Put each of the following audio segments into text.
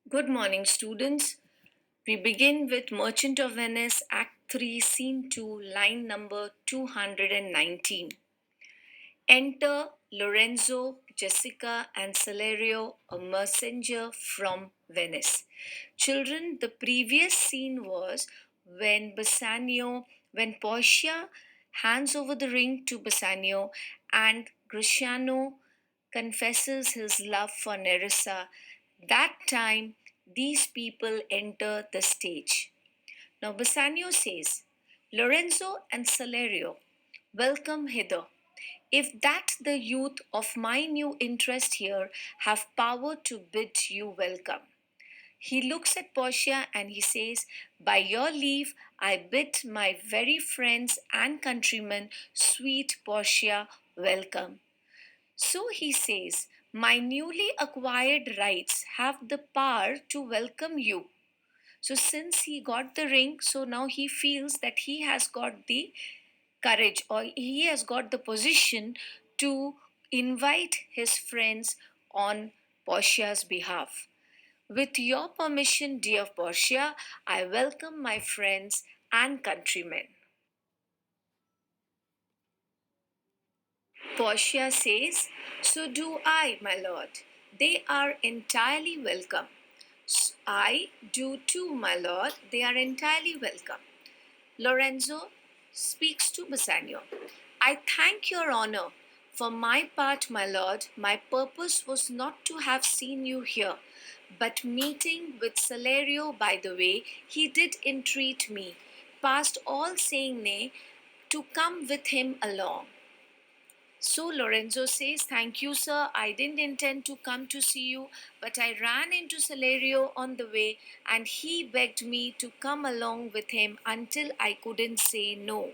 Good morning, students. We begin with Merchant of Venice, Act 3, Scene 2, line number 219. Enter Lorenzo, Jessica, and Celerio, a messenger from Venice. Children, the previous scene was when Portia hands over the ring to Bassanio and Greciano confesses his love for Nerissa. That time, these people enter the stage. Now, Bassanio says, Lorenzo and Salerio, welcome hither. If that the youth of my new interest here have power to bid you welcome. He looks at Portia and he says, by your leave, I bid my very friends and countrymen, sweet Portia, welcome. So he says, my newly acquired rights have the power to welcome you. So since he got the ring, so now he feels that he has got the courage or he has got the position to invite his friends on Portia's behalf. With your permission, dear Portia, I welcome my friends and countrymen. Portia says, so do I, my lord. They are entirely welcome. I do too, my lord. They are entirely welcome. Lorenzo speaks to Bassanio. I thank your honor. For my part, my lord, my purpose was not to have seen you here, but meeting with Salerio by the way, he did entreat me, past all saying nay, to come with him along. So Lorenzo says, thank you, sir. I didn't intend to come to see you, but I ran into Salerio on the way and he begged me to come along with him until I couldn't say no.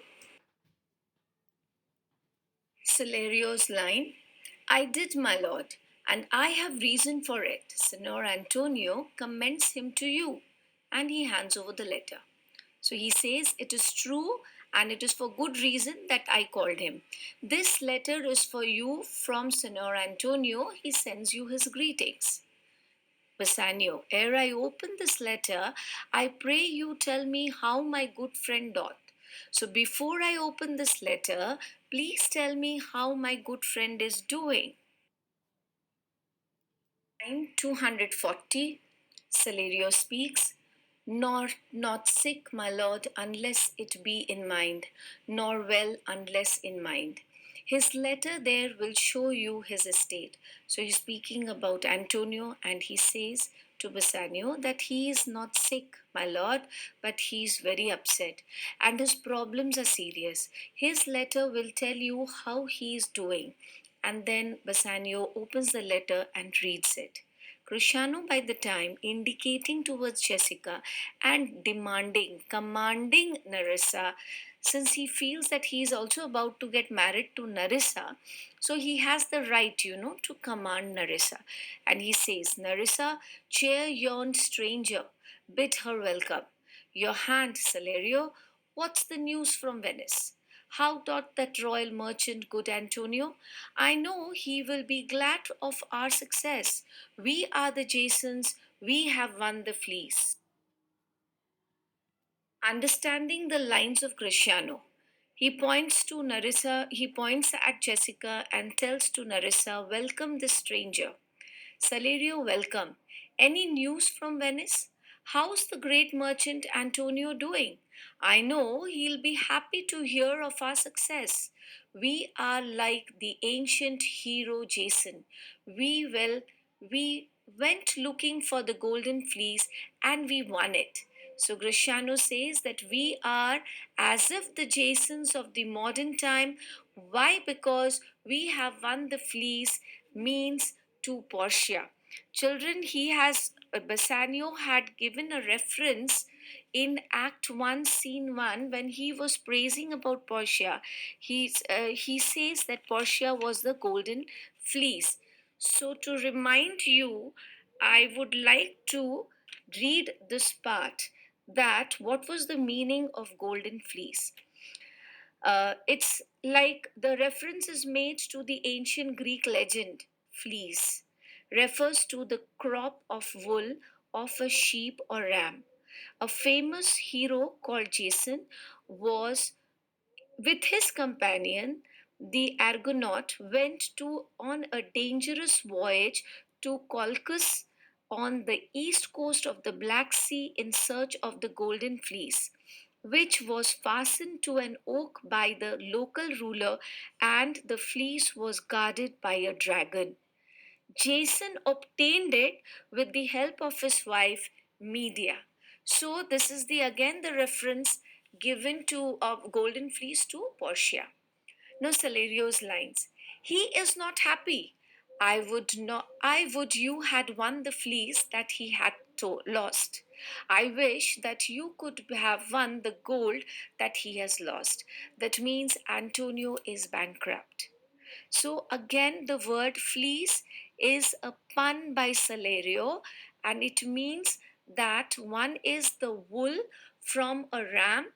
Salario's line, I did, my lord, and I have reason for it. Signor Antonio commends him to you, and he hands over the letter. So he says, it is true and it is for good reason that I called him. This letter is for you from Signor Antonio. He sends you his greetings. Bassanio, ere I open this letter, I pray you tell me how my good friend doth. So before I open this letter, please tell me how my good friend is doing. Line 240, Celerio speaks, nor not sick, my lord, unless it be in mind, nor well unless in mind. His letter there will show you his estate. So he's speaking about Antonio, and he says to Bassanio that he is not sick, my lord, but he is very upset, and his problems are serious. His letter will tell you how he is doing. And then Bassanio opens the letter and reads it. Cresciano, by the time, indicating towards Jessica and commanding Nerissa, since he feels that he is also about to get married to Nerissa, so he has the right, to command Nerissa. And he says, Nerissa, cheer yon stranger, bid her welcome. Your hand, Salerio, what's the news from Venice? How doth that royal merchant, good Antonio? I know he will be glad of our success. We are the Jasons, we have won the fleece. Understanding the lines of Cresciano, he points at Jessica and tells to Nerissa, welcome the stranger. Salerio, welcome. Any news from Venice? How's the great merchant Antonio doing? I know he'll be happy to hear of our success. We are like the ancient hero Jason. We went looking for the golden fleece and we won it. So Greciano says that we are as if the Jasons of the modern time. Why? Because we have won the fleece means to Portia. Children, Bassanio had given a reference in Act 1, Scene 1, when he was praising about Portia. He says that Portia was the golden fleece. So, to remind you, I would like to read this part that what was the meaning of golden fleece. It's like the reference is made to the ancient Greek legend, fleece, refers to the crop of wool of a sheep or ram. A famous hero called Jason was with his companion, the Argonaut, went to on a dangerous voyage to Colchis on the east coast of the Black Sea in search of the Golden Fleece, which was fastened to an oak by the local ruler, and the fleece was guarded by a dragon. Jason obtained it with the help of his wife Medea. So this is the again the reference given to Golden Fleece to Portia. Now Salario's lines. He is not happy. I would you had won the fleece that he had lost. I wish that you could have won the gold that he has lost. That means Antonio is bankrupt. So again, the word fleece is a pun by Salerio, and it means that one is the wool from a ram,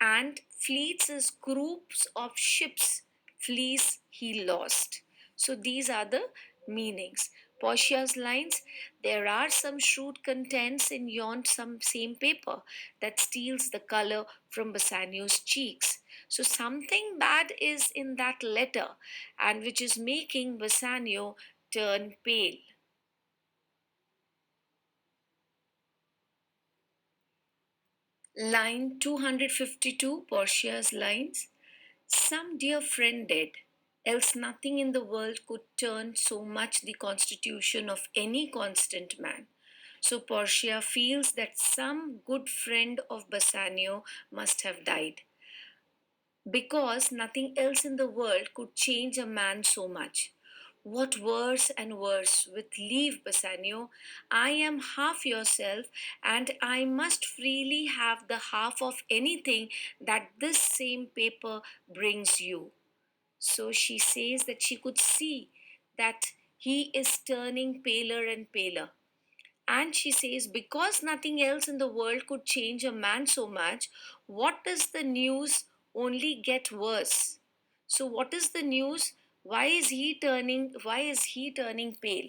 and fleets is groups of ships. Fleece he lost. So these are the meanings. Portia's lines, there are some shrewd contents in yon some same paper that steals the color from Bassanio's cheeks. So something bad is in that letter, and which is making Bassanio turn pale. Line 252, Portia's lines. Some dear friend dead, else nothing in the world could turn so much the constitution of any constant man. So Portia feels that some good friend of Bassanio must have died, because nothing else in the world could change a man so much. What worse and worse with leave, Bassanio? I am half yourself, and I must freely have the half of anything that this same paper brings you. So she says that she could see that he is turning paler and paler. And she says, because nothing else in the world could change a man so much, what does the news only get worse? So, what is the news? Why is he turning pale?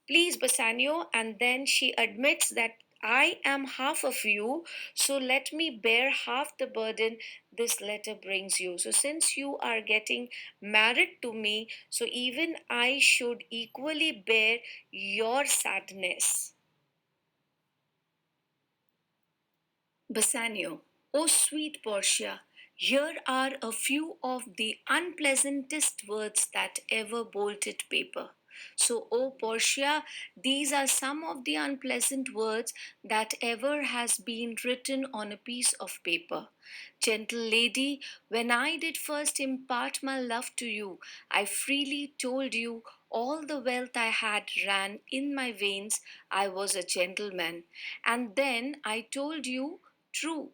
Please, Bassanio. And then she admits that I am half of you, so let me bear half the burden this letter brings you. So, since you are getting married to me, so even I should equally bear your sadness. Bassanio, oh sweet Portia, here are a few of the unpleasantest words that ever bolted paper. So, oh Portia, these are some of the unpleasant words that ever has been written on a piece of paper. Gentle lady, when I did first impart my love to you, I freely told you all the wealth I had ran in my veins. I was a gentleman. And then I told you true.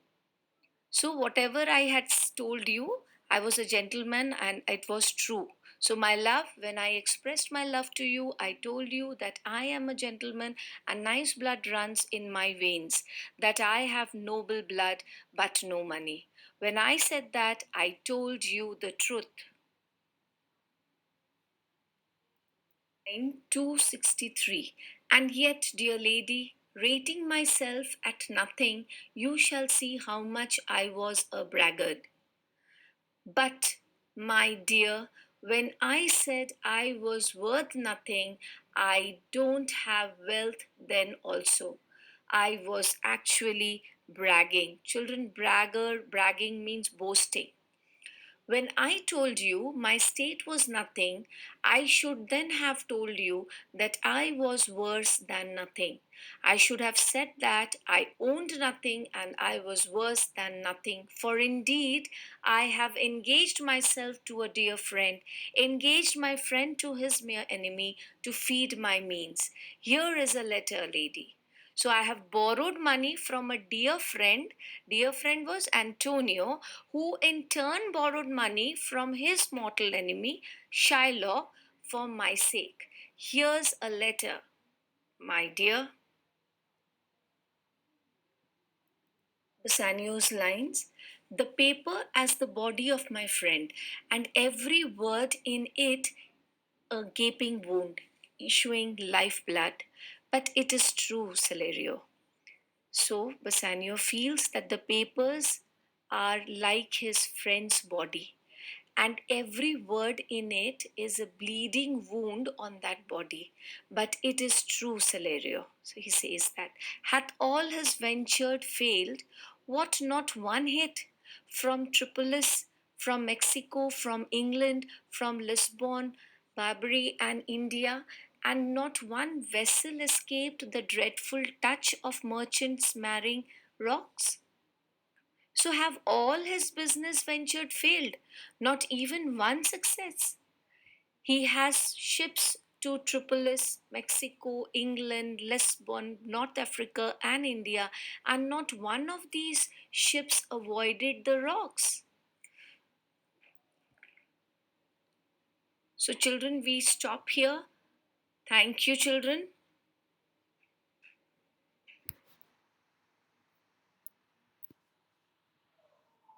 So, whatever I had told you, I was a gentleman and it was true. So, my love, when I expressed my love to you, I told you that I am a gentleman and nice blood runs in my veins, that I have noble blood but no money. When I said that, I told you the truth. Line 263. And yet, dear lady, rating myself at nothing, you shall see how much I was a braggart. But, my dear, when I said I was worth nothing, I don't have wealth then also. I was actually bragging. Children, bragging means boasting. When I told you my state was nothing, I should then have told you that I was worse than nothing. I should have said that I owned nothing and I was worse than nothing. For indeed, I have engaged myself to a dear friend, engaged my friend to his mere enemy to feed my means. Here is a letter, lady. So I have borrowed money from a dear friend. Dear friend was Antonio, who in turn borrowed money from his mortal enemy, Shylock, for my sake. Here's a letter, my dear. Bassanio's lines. The paper as the body of my friend, and every word in it a gaping wound, issuing lifeblood. But it is true, Celerio. So Bassanio feels that the papers are like his friend's body, and every word in it is a bleeding wound on that body. But it is true, Celerio. So he says that, hath all his ventured failed, what not one hit? From Tripolis, from Mexico, from England, from Lisbon, Barbary, and India, and not one vessel escaped the dreadful touch of merchants marrying rocks? So have all his business ventured failed, not even one success. He has ships to Tripolis, Mexico, England, Lisbon, North Africa, and India, and not one of these ships avoided the rocks. So, children, we stop here. Thank you, children.